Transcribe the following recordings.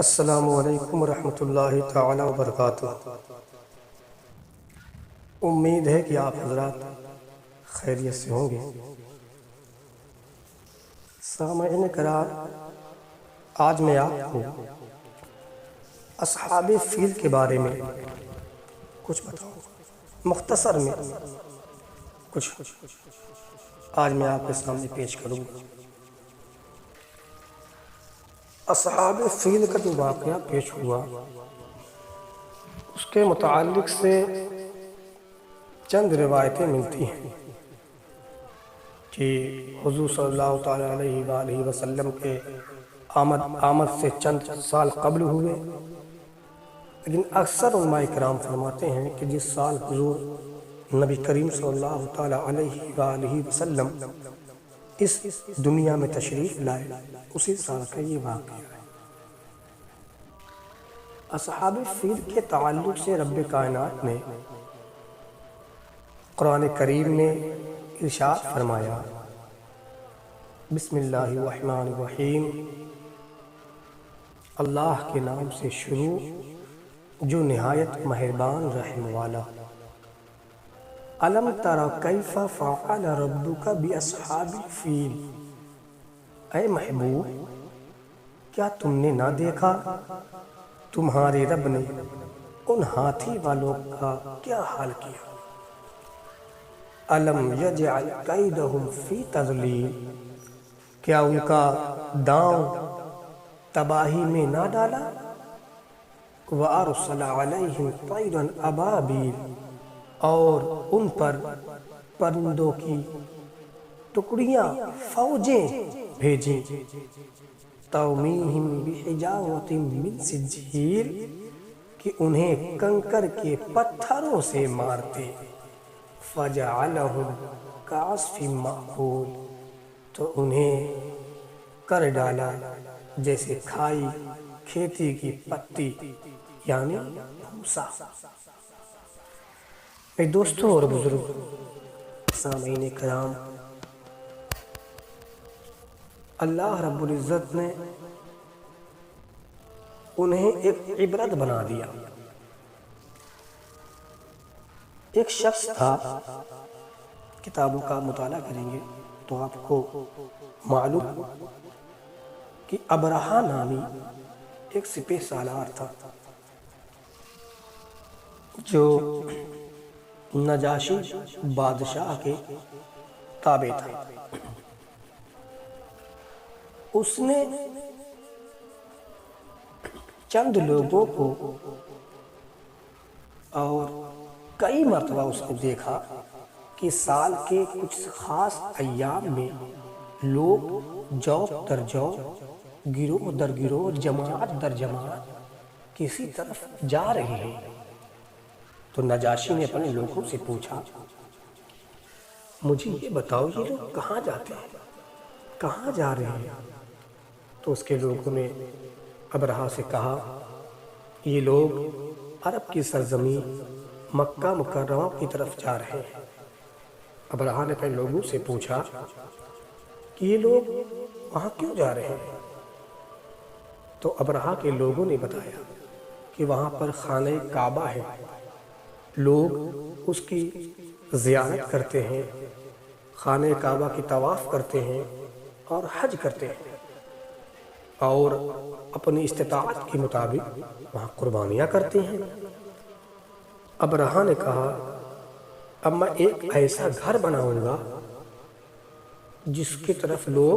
السلام علیکم ورحمۃ اللہ تعالی وبرکاتہ۔ امید ہے کہ آپ حضرات خیریت سے ہوں گے۔ سامعین کرام، آج میں آپ کو اصحاب فیل کے بارے میں کچھ بتاؤں گا۔ مختصر میں کچھ آج میں آپ کے سامنے پیش کروں گا۔ اصحاب فیل کا جو واقعہ پیش ہوا، اس کے متعلق سے چند روایتیں ملتی ہیں کہ حضور صلی اللہ تعالیٰ علیہ وآلہ وسلم کے آمد سے چند سال قبل ہوئے، لیکن اکثر علماء کرام فرماتے ہیں کہ جس سال حضور نبی کریم صلی اللہ تعالیٰ علیہ وآلہ وسلم اس دنیا میں تشریف لائے، اسی سال کا یہ واقعہ ہے۔ اصحاب فیل کے تعلق سے رب کائنات نے قرآن کریم میں ارشاد فرمایا، بسم اللہ الرحمن الرحیم، اللہ کے نام سے شروع جو نہایت مہربان رحم والا۔ الم تر کیف فعل ربک باصحاب الفیل، اے محبوب کیا تم نے نہ دیکھا تمہارے رب نے ان ہاتھی والوں کا کیا حال کیا۔ الم یجعل کیدہم فی تضلیل، کیا ان کا داؤں تباہی میں نہ ڈالا۔ وارسل علیہم طیرا ابابیل، اور ان پر پرندوں کی ٹکڑیاں فوجیں بھیجیں، ترمیہم بحجارۃ من سجیل، کہ انہیں کنکر کے پتھروں سے مارتے، فجعلہم کعصف مأکول، تو انہیں کر ڈالا جیسے کھائی کھیتی کی پتی، یعنی بھوسا۔ میرے دوستوں اور بزرگ سامعین کرام، اللہ رب العزت نے انہیں ایک عبرت بنا دیا۔ ایک شخص تھا، کتابوں کا مطالعہ کریں گے تو آپ کو معلوم کہ ابرہہ نامی ایک سپہ سالار تھا جو نجاشی بادشاہ کے تابع تھا۔ اس نے چند لوگوں کو اور کئی مرتبہ اس نے دیکھا کہ سال کے کچھ خاص ایام میں لوگ جوق در جوق، گروہ در گروہ، جماعت در جماعت کسی طرف جا رہے ہیں۔ تو نجاشی نے اپنے لوگوں سے پوچھا، مجھے یہ بتاؤ یہ لوگ کہاں جاتے ہیں، کہاں جا رہے ہیں؟ تو اس کے لوگوں نے ابرہہ سے کہا، یہ لوگ عرب کی سرزمین مکہ مکرمہ کی طرف جا رہے ہیں۔ ابرہہ نے اپنے لوگوں سے پوچھا کہ یہ لوگ وہاں کیوں جا رہے ہیں؟ تو ابرہہ کے لوگوں نے بتایا کہ وہاں پر خانہ کعبہ ہے، لوگ اس کی زیارت کرتے ہیں، خانہ کعبہ کی طواف کرتے ہیں اور حج کرتے ہیں، اور اپنی استطاعت کے مطابق وہاں قربانیاں کرتے ہیں۔ ابرہہ نے کہا، اب میں ایک ایسا گھر بناؤں گا جس کی طرف لوگ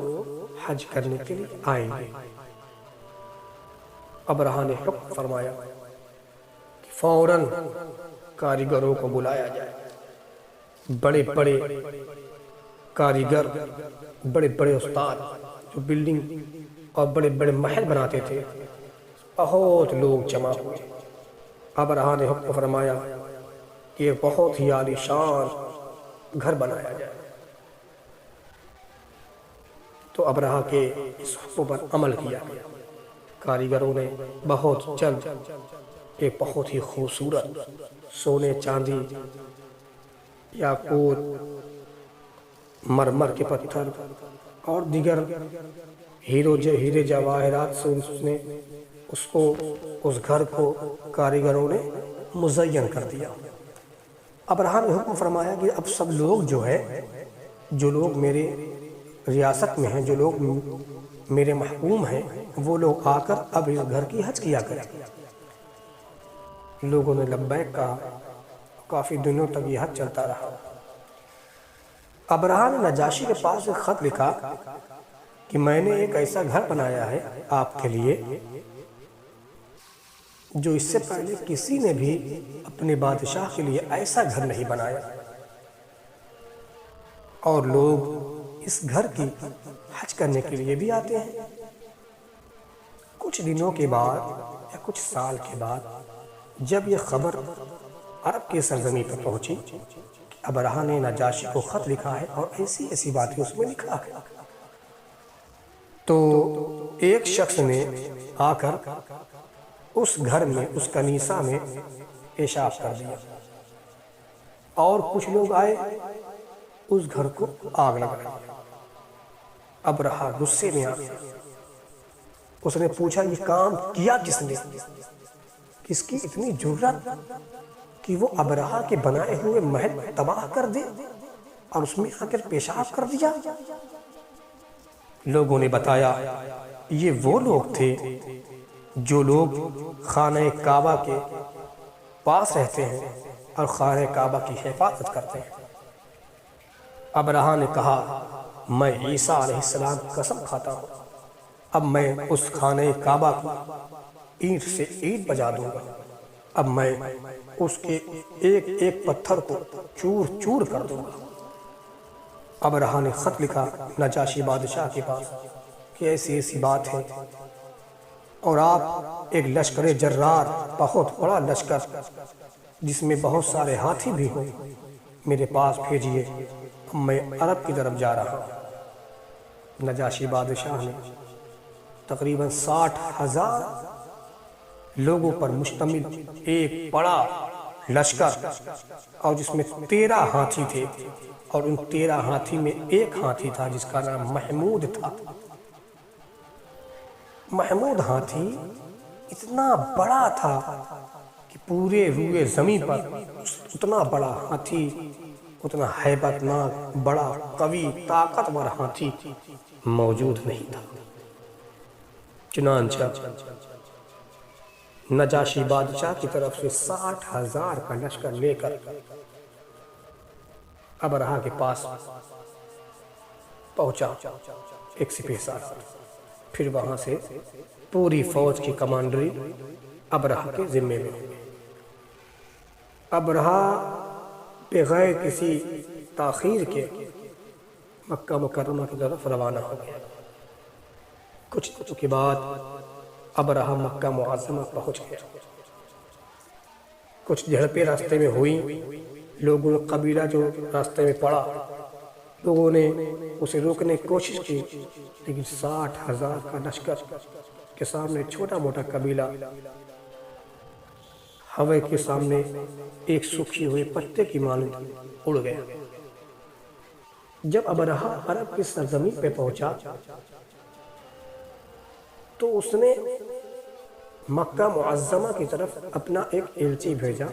حج کرنے کے لیے آئیں گے۔ ابرہہ نے حکم فرمایا کہ فوراً کاریگروں کو بلایا جائے، بڑے بڑے کاریگر، بڑے بڑے استاد جو بلڈنگ اور بڑے بڑے محل بناتے تھے، بہت لوگ جمع ہوئے۔ ابرہہ نے حکم فرمایا کہ ایک بہت ہی عالی شان گھر بنایا جائے۔ تو ابرہہ کے اس حکم پر عمل کیا گیا۔ کاریگروں نے بہت جلد ایک بہت ہی خوبصورت سونے چاندی یاقوت مرمر کے پتھر اور دیگر ہیرے جواہرات سے اس نے اس گھر کو کاریگروں نے مزین کر دیا۔ ابرہا نے حکم فرمایا کہ اب سب لوگ جو لوگ میرے ریاست میں ہیں، جو لوگ میرے محکوم ہیں، وہ لوگ آ کر اب اس گھر کی حج کیا کریں۔ لوگوں نے لبیک کہا، کافی دنوں تک یہ حج چلتا رہا۔ ابرہا نے نجاشی کے پاس ایک خط لکھا کہ میں نے ایک ایسا گھر بنایا ہے آپ کے لیے جو اس سے پہلے کسی نے بھی اپنے بادشاہ کے لیے ایسا گھر نہیں بنایا، اور لوگ اس گھر کی حج کرنے کے لیے بھی آتے ہیں۔ کچھ دنوں کے بعد یا کچھ سال کے بعد جب یہ خبر عرب کی سرزمین پر پہنچی کہ ابرہا نے نجاشی کو خط لکھا ہے اور ایسی ایسی باتیں اس میں لکھا ہے، تو ایک شخص نے آ کر اس گھر میں، اس کنیسہ میں پیشاب کر دیا، اور کچھ لوگ آئے اس گھر کو آگ لگا دیا۔ ابرہا غصے میں آ گیا، اس نے پوچھا یہ کام کیا کس نے؟ کس کی اتنی جرأت کہ وہ ابرہا کے بنائے ہوئے محل تباہ کر دے اور اس میں آ کر پیشاب کر دیا؟ لوگوں نے بتایا یہ وہ لوگ تھے جو لوگ خانہ کعبہ کے پاس رہتے ہیں اور خانہ کعبہ کی حفاظت کرتے ہیں۔ ابرہا نے کہا میں عیسیٰ علیہ السلام قسم کھاتا ہوں، اب میں اس خانہ کعبہ کی اینٹ سے اینٹ بجا دوں گا، اب میں اس کے ایک ایک پتھر کو چور چور کر دوں گا۔ ابرہا نے خط لکھا نجاشی بادشاہ کے پاس کہ ایسی ایسی بات ہے، اور آپ ایک لشکر جرار، بہت بڑا لشکر جس میں بہت سارے ہاتھی بھی ہوں، میرے پاس بھیجیے، میں عرب کی طرف جا رہا ہوں۔ نجاشی بادشاہ نے تقریباً 60,000 لوگوں پر مشتمل ایک بڑا لشکر، اور جس میں 13 ہاتھی تھے، اور ان 13 ہاتھی میں ایک ہاتھی تھا جس کا نام محمود تھا۔ محمود ہاتھی اتنا بڑا تھا کہ پورے روئے زمین پر اتنا بڑا ہاتھی، اتنا ہیبت ناک، بڑا قوی طاقتور ہاتھی موجود نہیں تھا۔ چنانچہ نجاشی بادشاہ کی طرف سے 60,000 کا لشکر لے کر ابرہا کے پاس پہنچا ایک سپہ سالار، پھر وہاں سے پوری فوج کی کمانڈری ابرہا کے ذمے میں ہوئی۔ ابرہا بغیر کسی تاخیر کے مکہ مکرمہ کی طرف روانہ ہو گیا۔ کچھ دنوں کے بعد ابرہا مکہ معظمہ پہنچ گیا۔ کچھ جھڑپیں راستے میں ہوئی، لوگوں نے قبیلہ جو راستے میں پڑا، لوگوں نے اسے روکنے کی کوشش کی، لیکن 60,000 کا لشکر کے سامنے چھوٹا موٹا قبیلہ ہوے کے سامنے ایک سوکھی ہوئے پتے کی مانند اڑ گیا۔ جب ابرہا عرب کی سرزمین پہ پہنچا تو اس نے مکہ معظمہ کی طرف اپنا ایک ایلچی بھیجا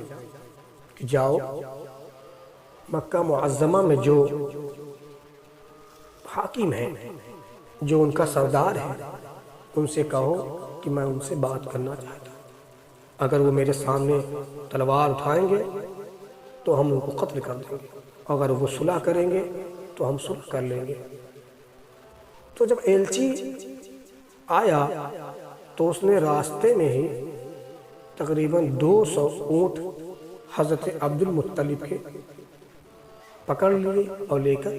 کہ جاؤ مکہ معظمہ میں جو حاکم ہیں، جو ان کا سردار ہے، ان سے کہو کہ میں ان سے بات کرنا چاہتا ہوں۔ اگر وہ میرے سامنے تلوار اٹھائیں گے تو ہم ان کو قتل کر دیں گے، اگر وہ صلح کریں گے تو ہم صلح کر لیں گے۔ تو جب ایلچی آیا تو اس نے راستے میں ہی تقریباً 200 اونٹ حضرت عبد المطلب کے پکڑ لیے اور لے کر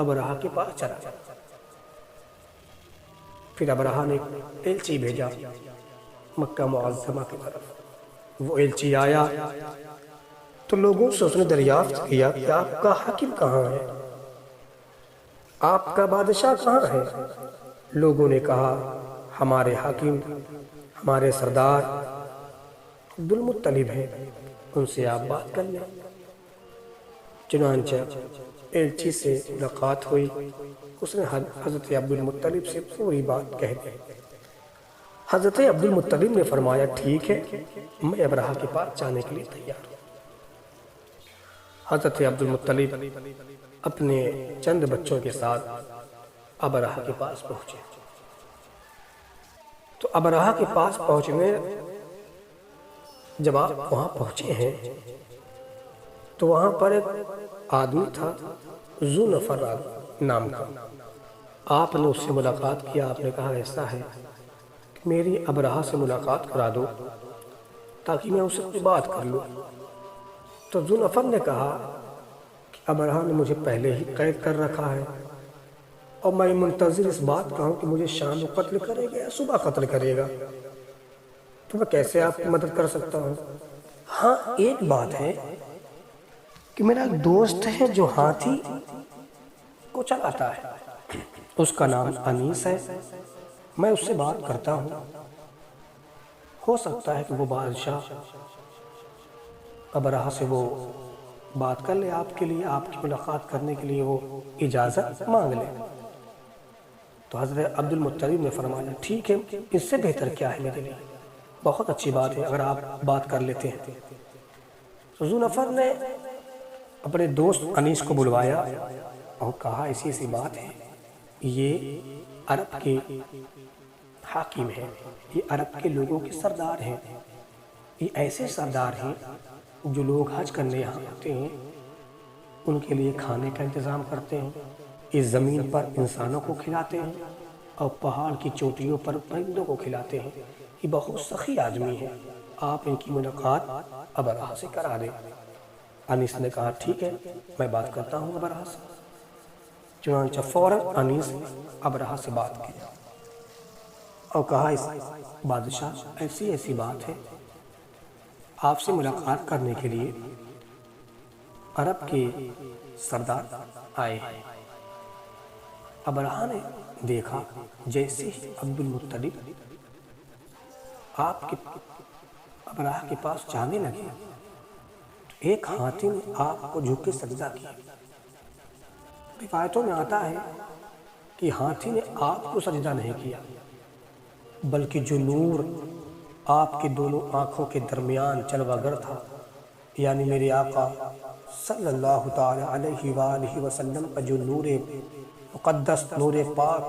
ابرہا کے پاس چلا گیا۔ پھر ابرہا نے ایلچی بھیجا مکہ معظمہ کی طرف۔ وہ ایلچی آیا تو لوگوں سے اس نے دریافت کیا کہ آپ کا حاکم کہاں ہے، آپ کا بادشاہ کہاں ہے؟ لوگوں نے کہا ہمارے حاکم، ہمارے سردار عبد المطلب ہیں، ان سے آپ بات کر لیں۔ چنانچہ ایلچی سے ملاقات ہوئی، اس نے حضرت عبد المطلب سے پوری بات کہہ دی۔ حضرت عبد المطلب نے فرمایا ٹھیک ہے، میں ابرہہ کے پاس جانے کے لیے تیار ہوں۔ حضرت عبد المطلب اپنے چند بچوں کے ساتھ ابرہہ کے پاس پہنچے۔ تو ابرہہ کے پاس پہنچنے جب آپ وہاں پہنچے ہیں تو وہاں پر ایک آدمی تھا ذو نفر نام کا۔ آپ نے اس سے ملاقات کیا، آپ نے کہا ایسا ہے کہ میری ابرہہ سے ملاقات کرا دو تاکہ میں اس سے کوئی بات کر لوں۔ تو ذو نفر نے کہا کہ ابرہہ نے مجھے پہلے ہی قید کر رکھا ہے اور میں منتظر اس بات کا ہوں کہ مجھے شام کو قتل کرے گا یا صبح قتل کرے گا، تو میں کیسے آپ کی مدد کر سکتا ہوں؟ ہاں ایک بات ہے کہ میرا ایک دوست ہے جو ہاتھی کو چلاتا ہے، اس کا نام انیس ہے، میں اس سے بات کرتا ہوں، ہو سکتا ہے کہ وہ بادشاہ ابرہہ سے وہ بات کر لے، آپ کے لیے، آپ کی ملاقات کرنے کے لیے وہ اجازت مانگ لے۔ تو حضرت عبد المطلب نے فرمایا ٹھیک ہے، اس سے بہتر کیا ہے میرے لیے، بہت اچھی بات ہے اگر آپ بات کر لیتے ہیں۔ تو ذو نفر نے اپنے دوست انیس کو بلوایا اور کہا ایسی بات ہے، یہ عرب کے حاکم ہیں، یہ عرب کے لوگوں کے سردار ہیں، یہ ایسے سردار ہیں جو لوگ حج کرنے یہاں آتے ہیں ان کے لیے کھانے کا انتظام کرتے ہیں، اس زمین پر انسانوں کو کھلاتے ہیں اور پہاڑ کی چوٹیوں پر پرندوں کو کھلاتے ہیں، یہ بہت سخی آدمی ہے، آپ ان کی ملاقات ابرہہ سے کرا دیں۔ انیس نے کہا ٹھیک ہے، میں بات کرتا ہوں ابرہہ سے۔ چنانچہ فوراً انیس ابرہہ سے بات کی اور کہا اس بادشاہ ایسی بات ہے، آپ سے ملاقات کرنے کے لیے عرب کے سردار آئے ہیں۔ ابرہہ نے دیکھا جیسے ہی عبد المطلب آپ کے ابرہہ کے پاس جانے لگے، ایک ہاتھی نے آپ کو جھک کے سجدہ کیا۔ روایتوں میں آتا ہے کہ ہاتھی نے آپ کو سجدہ نہیں کیا، بلکہ جو نور آپ کے دونوں آنکھوں کے درمیان جلوہ گر تھا، یعنی میرے آقا صلی اللہ تعالی علیہ وآلہ وسلم کا جو نور مقدس، نور پاک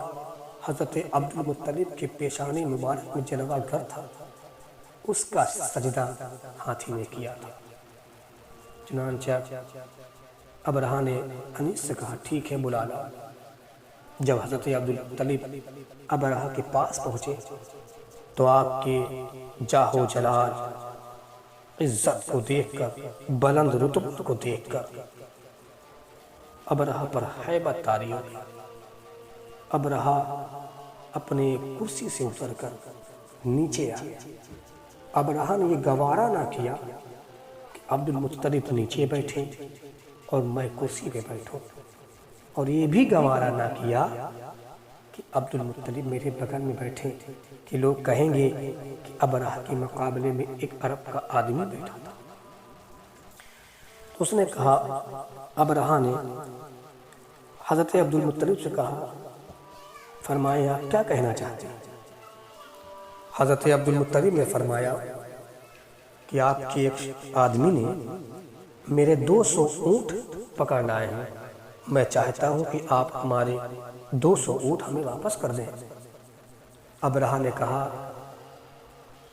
حضرت عبد المطلب کے پیشانی مبارک میں جلوہ گر تھا، اس کا سجدہ ہاتھی نے کیا تھا۔ چنانچہ ابرہہ نے انیس سے کہا ٹھیک ہے، بلا لاؤ۔ جب حضرت عبد المطلب ابرہہ کے پاس پہنچے تو آپ کے جاہ و جلال، عزت کو دیکھ کر، بلند رتبت کو دیکھ کر ابرہہ پر ہیبت طاری ہو گئی۔ ابرہہ اپنے کرسی سے اتر کر نیچے آ گیا۔ ابرہہ نے یہ گوارا نہ کیا کہ عبد المطلب نیچے بیٹھے اور میں کرسی پہ بیٹھوں، اور یہ بھی گوارا نہ کیا کہ عبد المطلب میرے بغل میں بیٹھے کہ لوگ کہیں گے کہ ابرہہ کے مقابلے میں ایک عرب کا آدمی بیٹھا تھا۔ اس نے کہا، ابرہہ نے حضرت عبد المطلب سے کہا، فرمایا آپ کیا کہنا چاہتے ہیں؟ حضرت عبد المطلب نے فرمایا کہ آپ کے ایک آدمی نے میرے 200 اونٹ پکڑ لائے ہیں، میں چاہتا ہوں کہ آپ ہمارے 200 اونٹ ہمیں واپس کر دیں۔ ابرہہ نے کہا،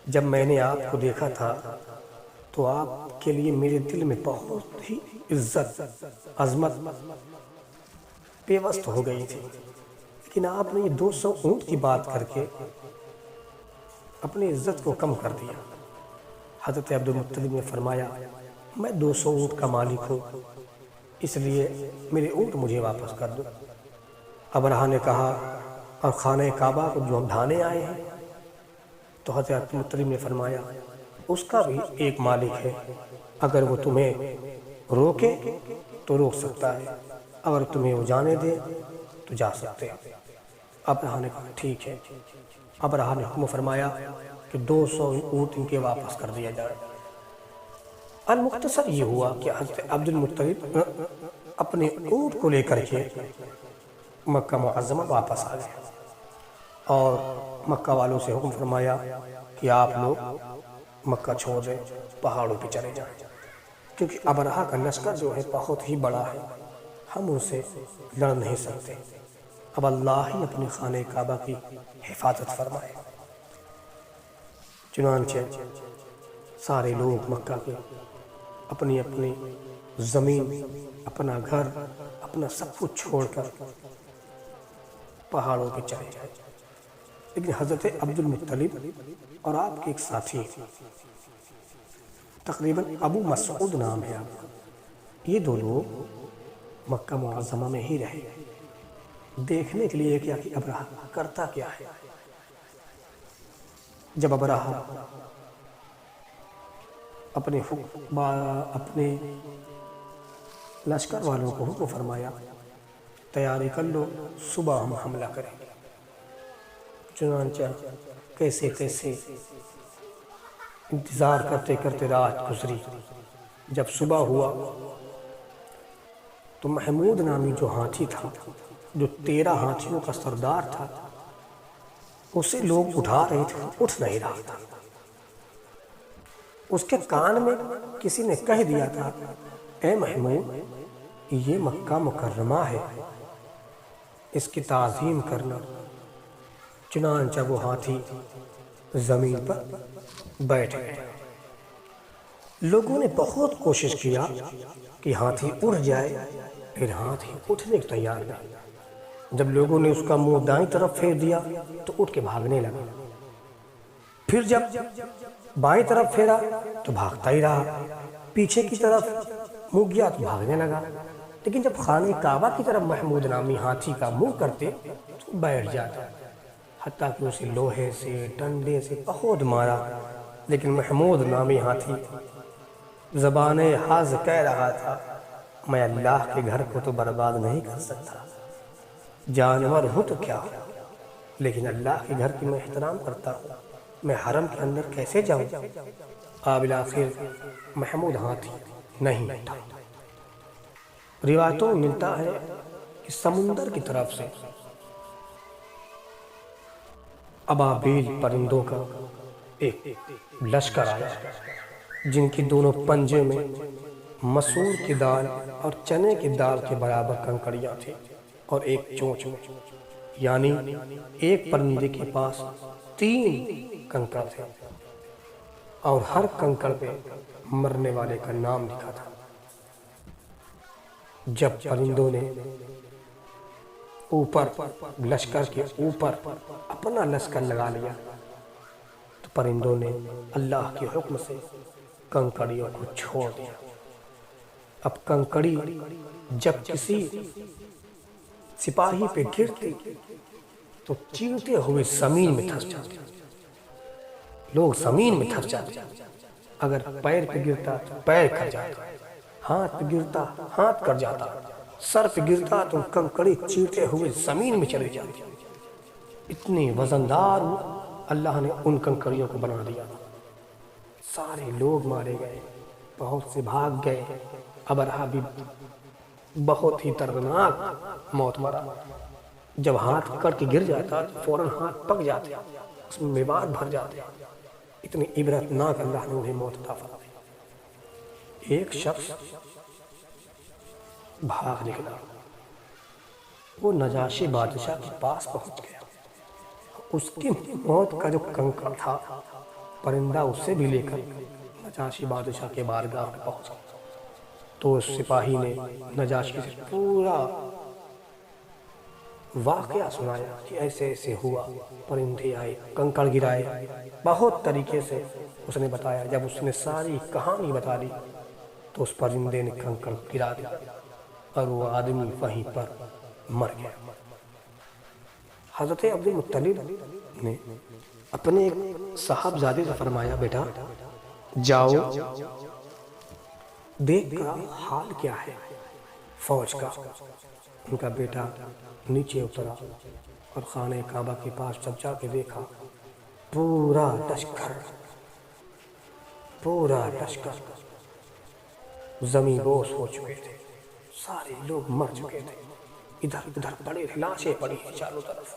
جب میں نے آپ کو دیکھا تھا تو آپ کے لیے میرے دل میں بہت ہی عزت، عظمت پیوست ہو گئی تھی، لیکن آپ نے یہ 200 اونٹ کی بات کر کے اپنی عزت کو کم کر دیا۔ حضرت عبد المطلب نے فرمایا، میں 200 اونٹ کا مالک ہوں، اس لیے میرے اونٹ مجھے واپس کر دو۔ ابرہہ نے کہا، اور خانہ کعبہ کو جو ہم ڈھانے آئے ہیں؟ تو حضرت عبد المطلب نے فرمایا، اس کا بھی ایک مالک ہے، اگر وہ تمہیں روکے تو روک سکتا ہے، اگر تمہیں وہ جانے دے تو جا سکتے ہیں۔ ابرہہ نے کہا ٹھیک ہے۔ ابرہہ نے حکم فرمایا کہ 200 اونٹ ان کے واپس کر دیا جائے۔ المختصر یہ ہوا کہ حضرت عبد المطلب اپنے اونٹ کو لے کر کے مکہ معظمہ واپس آ گئے اور مکہ والوں سے حکم فرمایا کہ آپ لوگ مکہ چھوڑ دیں، پہاڑوں پہ چلے جائیں، کیونکہ ابرہہ کا لشکر جو ہے بہت ہی بڑا ہے، ہم ان سے لڑ نہیں سکتے، اب اللہ ہی اپنے خانہ کعبہ کی حفاظت فرمائے۔ چنانچہ سارے لوگ مکہ کے اپنی اپنی زمین، اپنا گھر، اپنا سب کچھ چھوڑ کر پہاڑوں پہ چلے جائیں۔ لیکن حضرت عبد المطلب اور آپ کے ایک ساتھی، تقریباً ابو مسعود نام ہے آپ کا، یہ دو لوگ مکہ معظمہ میں ہی رہے دیکھنے کے لیے کیا کہ ابرہہ کرتا کیا ہے۔ جب ابرہہ اپنے لشکر والوں کو حکم فرمایا تیاری کر لو، صبح ہم حملہ کریں گے، چنانچہ کیسے کیسے انتظار کرتے کرتے رات گزری۔ جب صبح ہوا تو محمود نامی جو ہاتھی تھا، جو 13 ہاتھیوں کا سردار تھا، اسے لوگ اٹھا رہے تھے، اٹھ نہیں رہا تھا۔ اس کے کان میں کسی نے کہہ دیا تھا، اے محمود، یہ مکہ مکرمہ ہے، اس کی تعظیم کرنا۔ چنانچہ وہ ہاتھی زمین پر بیٹھ گئے۔ لوگوں نے بہت کوشش کیا کہ ہاتھی اٹھ جائے، لیکن ہاتھی اٹھنے کو تیار نہیں۔ جب لوگوں نے اس کا منہ دائیں طرف پھیر دیا تو اٹھ کے بھاگنے لگا، پھر جب بائیں طرف پھیرا تو بھاگتا ہی رہا، پیچھے کی طرف منہ گیا تو بھاگنے لگا۔ لیکن جب خانہ کعبہ کی طرف محمود نامی ہاتھی کا منہ کرتے تو بیٹھ جاتا، حتیٰ کہ اسے لوہے سے ڈنڈے سے بہت مارا، لیکن محمود نامی ہاتھی زبان حال کہہ رہا تھا، میں اللہ کے گھر کو تو برباد نہیں کر سکتا، جانور ہوں تو کیا ہو، لیکن اللہ کے گھر کی میں احترام کرتا ہوں، میں حرم کے اندر کیسے جاؤں؟ بالآخر محمود ہاتھی نہیں اٹھا۔ روایتوں میں ملتا ہے کہ سمندر کی طرف سے ابابیل پرندوں کا ایک لشکر آیا، جن کی دونوں پنجے میں مسور کی دال اور چنے کی دال کے برابر کنکڑیاں تھیں، اور ایک چونچ میں، یعنی ایک پرندے کے پاس 3 کنکڑ تھے، اور ہر کنکڑ پہ مرنے والے کا نام لکھا تھا۔ جب پرندوں نے اوپر لشکر کے اوپر اپنا لشکر لگا لیا تو پرندوں نے اللہ کے حکم سے کنکڑیوں کو چھوڑ دیا۔ اب کنکڑی جب کسی سپاہی پہ گرتی تو چیرتے ہوئے زمین میں دھس جاتے، لوگ زمین میں دھس جاتے، اگر پیر پہ گرتا تو پیر کٹ جاتا، ہاتھ پہ گرتا ہاتھ کٹ جاتا، سر پہ گرتا تو کنکڑی چیرتے ہوئے زمین میں چلے جاتی۔ اتنی وزندار اللہ نے ان کنکڑیوں کو بنا دیا، سارے لوگ مارے گئے، بہت سے بھاگ گئے، ابرہہ بھی بہت ہی دردناک موت مرا۔ جب ہاتھ کٹ کے گر جاتا تو فوراً ہاتھ پک جاتے، اس میں میوات بھر جاتے، اتنی عبرتناک اللہ نے انہیں موت عطا فرمائی۔ ایک شخص بھاگ نکلا، وہ نجاشی بادشاہ کے پاس پہنچ گیا، اس کی موت کا جو کنکڑ تھا پرندہ اسے بھی لے کر نجاشی بادشاہ کے بارگاہ میں پہنچا، تو اس سپاہی نے نجاشی سے پورا واقعہ سنایا کہ ایسے ایسے ہوا، پرندے آئے، کنکڑ گرائے، بہت طریقے سے اس نے بتایا۔ جب اس نے ساری کہانی بتا دی تو اس پرندے نے کنکڑ گرا دیا اور وہ آدمی وہیں پر مر گیا۔ حضرت عبد المطلب نے اپنے ایک صاحبزادے سے فرمایا، بیٹا جاؤ دیکھ کا حال کیا ہے فوج کا۔ ان کا بیٹا نیچے اترا اور خانہ کعبہ کے پاس جب جا کے دیکھا، پورا لشکر زمین بوس ہو چکے تھے، سارے لوگ مر چکے تھے، ادھر ادھر پڑے تھے، لاشیں پڑی ہیں چاروں طرف۔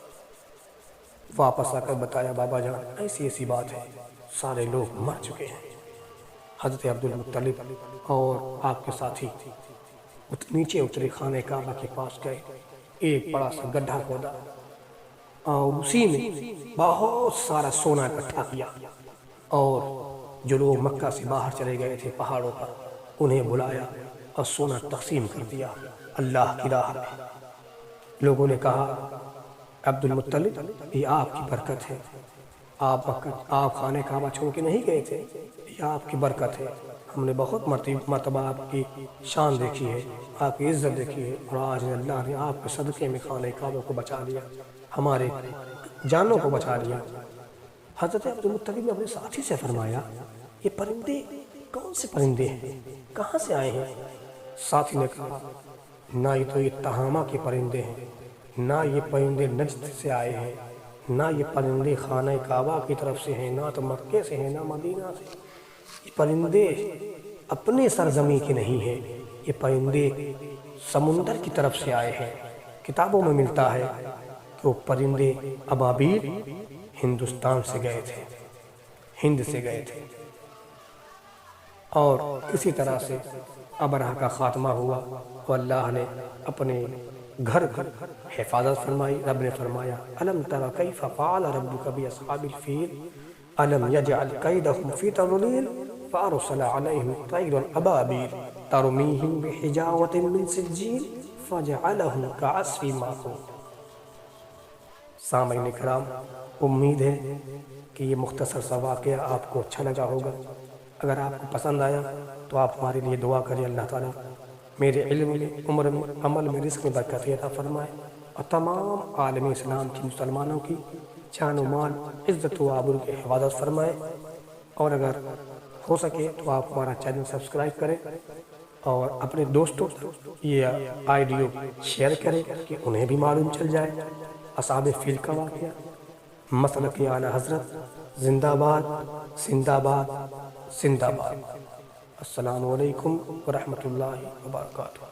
واپس آ کر بتایا بابا جان ایسی ایسی بات ہے، سارے لوگ مر چکے ہیں۔ حضرت عبدالمطلب اور آپ کے ساتھی نیچے اترے، خانہ کعبہ کے پاس گئے، ایک بڑا سا گڈھا کھودا اور اسی میں بہت سارا سونا اکٹھا کیا، اور جو لوگ مکہ سے باہر چلے گئے تھے پہاڑوں پر انہیں بلایا اور سونا تقسیم کر دیا اللہ کی راہ میں۔ لوگوں نے کہا عبدالمطلب یہ آپ کی برکت ہے، آپ خانہ کعبہ چھوڑ کے نہیں گئے تھے، یہ آپ کی برکت ہے، ہم نے بہت مرتبہ آپ کی شان دیکھی ہے، آپ کی عزت دیکھی ہے، اور آج اللہ نے آپ کے صدقے میں خانہ کعبہ کو بچا لیا، ہمارے جانوں کو بچا لیا۔ حضرت عبدالمطلب نے اپنے ساتھی سے فرمایا یہ پرندے کون سے پرندے ہیں، کہاں سے آئے ہیں؟ ساتھی نے کہا نہ یہ تو یہ تہامہ کے پرندے ہیں، نہ یہ پرندے نجد سے آئے ہیں، نہ یہ پرندے خانہ کعبہ کی طرف سے ہیں، نہ تو مکے سے ہیں نہ مدینہ سے۔ یہ پرندے اپنے سرزمین کے نہیں ہیں، یہ پرندے سمندر کی طرف سے آئے ہیں۔ کتابوں میں ملتا ہے کہ وہ پرندے ابابیل ہندوستان سے گئے تھے، ہند سے گئے تھے، اور اسی طرح سے ابرہہ کا خاتمہ ہوا اور اللہ نے اپنے گھر کی حفاظت فرمائی۔ رب نے فرمایا الم تر کیف فعل ربک باصحاب الفیل الم یجعل کیدہم فی تضلیل فارسل علیہم طیرا ابابیل ترمیہم بحجارۃ من سجیل فجعلہم کعصف مأکول۔ سامعین کرام، امید ہے کہ یہ مختصر سا واقعہ آپ کو اچھا لگا ہوگا۔ اگر آپ کو پسند آیا تو آپ ہمارے لیے دعا کریں، اللہ تعالیٰ میرے علم میں، عمر میں، عمل میں، رزق میں برکت عطا فرمائے، اور تمام عالم اسلام کی، مسلمانوں کی جان و مال، عزت و آبرو کی حفاظت فرمائے۔ اور اگر ہو سکے تو آپ ہمارا چینل سبسکرائب کریں اور اپنے دوستوں تک یہ آئیڈیو شیئر کریں کہ انہیں بھی معلوم چل جائے۔ اصحاب فیل کا واقعہ، مسلک اعلیٰ حضرت، زندہ باد، زندہ باد، زندہ باد۔ السلام علیکم ورحمۃ اللہ وبرکاتہ۔